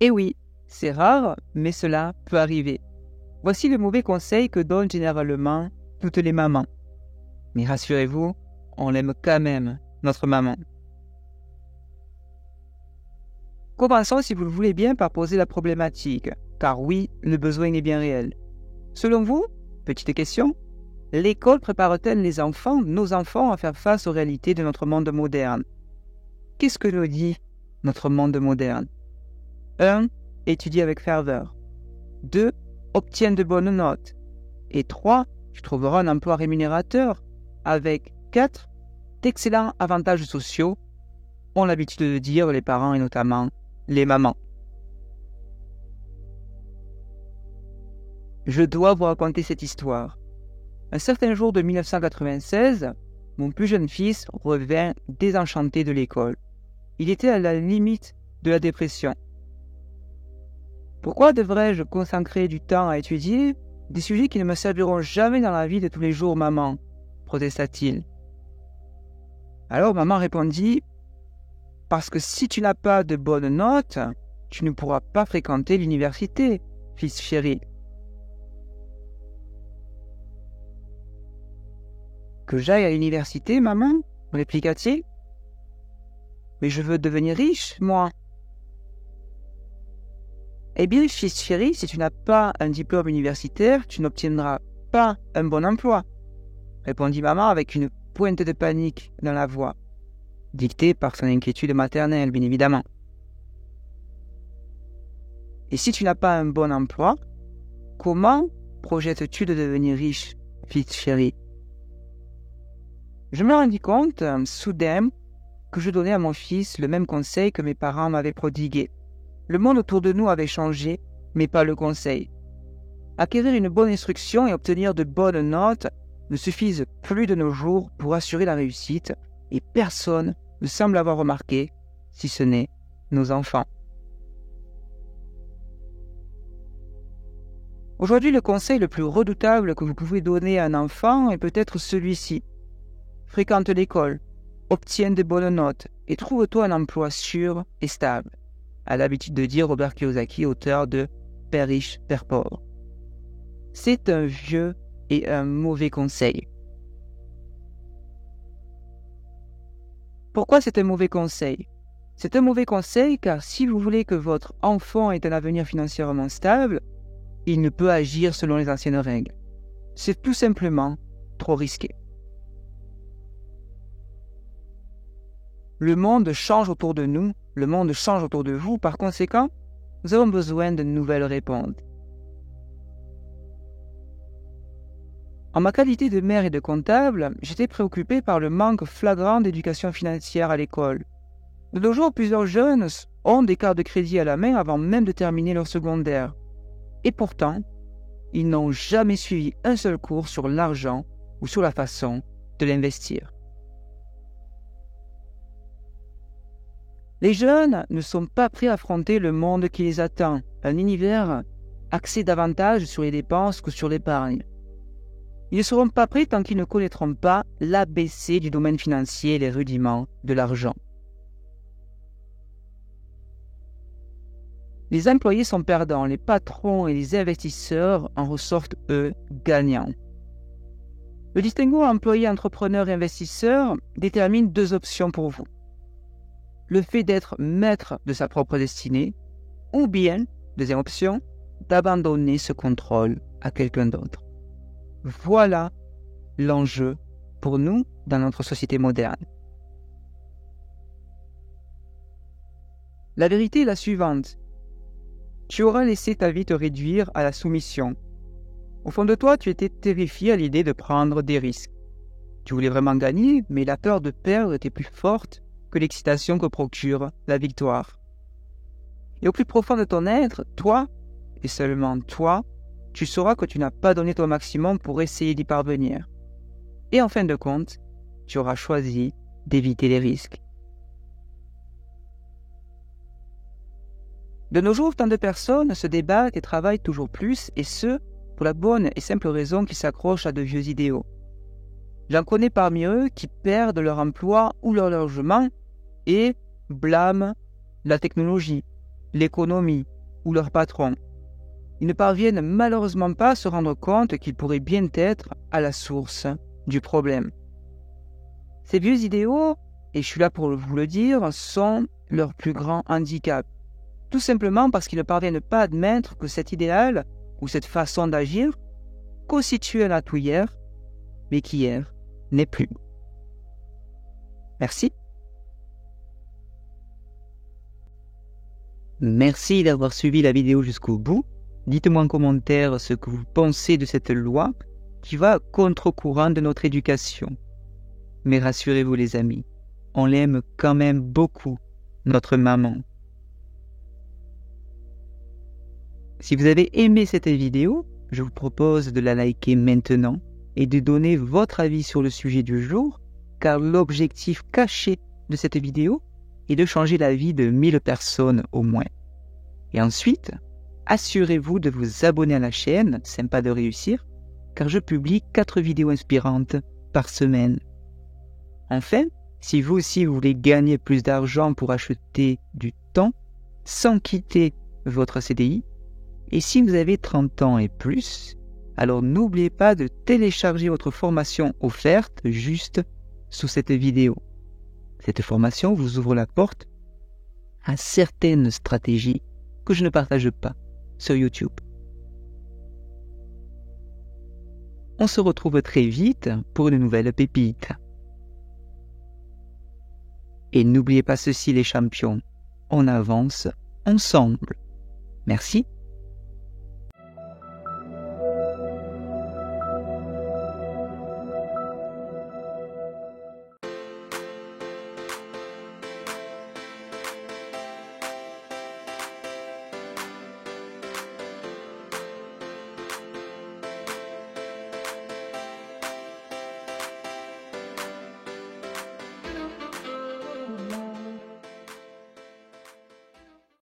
Et oui, c'est rare, mais cela peut arriver. Voici le mauvais conseil que donnent généralement toutes les mamans. Mais rassurez-vous, on l'aime quand même, notre maman. Commençons, si vous le voulez bien, par poser la problématique, car oui, le besoin est bien réel. Selon vous, petite question, l'école prépare-t-elle les enfants, nos enfants, à faire face aux réalités de notre monde moderne? Qu'est-ce que nous dit notre monde moderne? 1. Étudie avec ferveur. 2. Obtiens de bonnes notes. Et 3. Tu trouveras un emploi rémunérateur. Avec 4. D'excellents avantages sociaux, ont l'habitude de dire les parents et notamment les mamans. Je dois vous raconter cette histoire. Un certain jour de 1996, mon plus jeune fils revint désenchanté de l'école. Il était à la limite de la dépression. Pourquoi devrais-je consacrer du temps à étudier des sujets qui ne me serviront jamais dans la vie de tous les jours, maman? Protesta-t-il. Alors maman répondit, parce que si tu n'as pas de bonnes notes, tu ne pourras pas fréquenter l'université, fils chéri. Que j'aille à l'université, maman? Répliqua-t-il. Mais je veux devenir riche, moi. Eh bien, fils chéri, si tu n'as pas un diplôme universitaire, tu n'obtiendras pas un bon emploi, répondit maman avec une pointe de panique dans la voix, dictée par son inquiétude maternelle, bien évidemment. Et si tu n'as pas un bon emploi, comment projettes-tu de devenir riche, fils chéri? Je me rendis compte, soudain, que je donnais à mon fils le même conseil que mes parents m'avaient prodigué. Le monde autour de nous avait changé, mais pas le conseil. Acquérir une bonne instruction et obtenir de bonnes notes ne suffisent plus de nos jours pour assurer la réussite, et personne ne semble avoir remarqué, si ce n'est nos enfants. Aujourd'hui, le conseil le plus redoutable que vous pouvez donner à un enfant est peut-être celui-ci. Fréquente l'école, obtiens de bonnes notes et trouve-toi un emploi sûr et stable, a l'habitude de dire Robert Kiyosaki, auteur de Père riche, Père pauvre. C'est un vieux et un mauvais conseil. Pourquoi c'est un mauvais conseil? C'est un mauvais conseil car si vous voulez que votre enfant ait un avenir financièrement stable, il ne peut agir selon les anciennes règles. C'est tout simplement trop risqué. Le monde change autour de nous, le monde change autour de vous, par conséquent, nous avons besoin de nouvelles réponses. En ma qualité de mère et de comptable, j'étais préoccupé par le manque flagrant d'éducation financière à l'école. De nos jours, plusieurs jeunes ont des cartes de crédit à la main avant même de terminer leur secondaire. Et pourtant, ils n'ont jamais suivi un seul cours sur l'argent ou sur la façon de l'investir. Les jeunes ne sont pas prêts à affronter le monde qui les attend, un univers axé davantage sur les dépenses que sur l'épargne. Ils ne seront pas prêts tant qu'ils ne connaîtront pas l'ABC du domaine financier et les rudiments de l'argent. Les employés sont perdants, les patrons et les investisseurs en ressortent, eux, gagnants. Le distinguo employé, entrepreneur et investisseur détermine deux options pour vous. Le fait d'être maître de sa propre destinée, ou bien, deuxième option, d'abandonner ce contrôle à quelqu'un d'autre. Voilà l'enjeu pour nous dans notre société moderne. La vérité est la suivante. Tu auras laissé ta vie te réduire à la soumission. Au fond de toi, tu étais terrifié à l'idée de prendre des risques. Tu voulais vraiment gagner, mais la peur de perdre était plus forte que l'excitation que procure la victoire. Et au plus profond de ton être, toi, et seulement toi, tu sauras que tu n'as pas donné ton maximum pour essayer d'y parvenir. Et en fin de compte, tu auras choisi d'éviter les risques. De nos jours, tant de personnes se débattent et travaillent toujours plus, et ce, pour la bonne et simple raison qu'ils s'accrochent à de vieux idéaux. J'en connais parmi eux qui perdent leur emploi ou leur logement et blâment la technologie, l'économie ou leur patron. Ils ne parviennent malheureusement pas à se rendre compte qu'ils pourraient bien être à la source du problème. Ces vieux idéaux, et je suis là pour vous le dire, sont leur plus grand handicap. Tout simplement parce qu'ils ne parviennent pas à admettre que cet idéal ou cette façon d'agir constitue un atout hier, mais qui hier n'est plus. Merci. Merci d'avoir suivi la vidéo jusqu'au bout. Dites-moi en commentaire ce que vous pensez de cette loi qui va à contre-courant de notre éducation. Mais rassurez-vous les amis, on l'aime quand même beaucoup, notre maman. Si vous avez aimé cette vidéo, je vous propose de la liker maintenant et de donner votre avis sur le sujet du jour, car l'objectif caché de cette vidéo est de changer la vie de 1000 personnes au moins. Et ensuite, assurez-vous de vous abonner à la chaîne Sympa de réussir, car je publie 4 vidéos inspirantes par semaine. Enfin, si vous aussi vous voulez gagner plus d'argent pour acheter du temps sans quitter votre CDI, et si vous avez 30 ans et plus, alors n'oubliez pas de télécharger votre formation offerte juste sous cette vidéo. Cette formation vous ouvre la porte à certaines stratégies que je ne partage pas sur YouTube. On se retrouve très vite pour une nouvelle pépite. Et n'oubliez pas ceci les champions, on avance ensemble. Merci.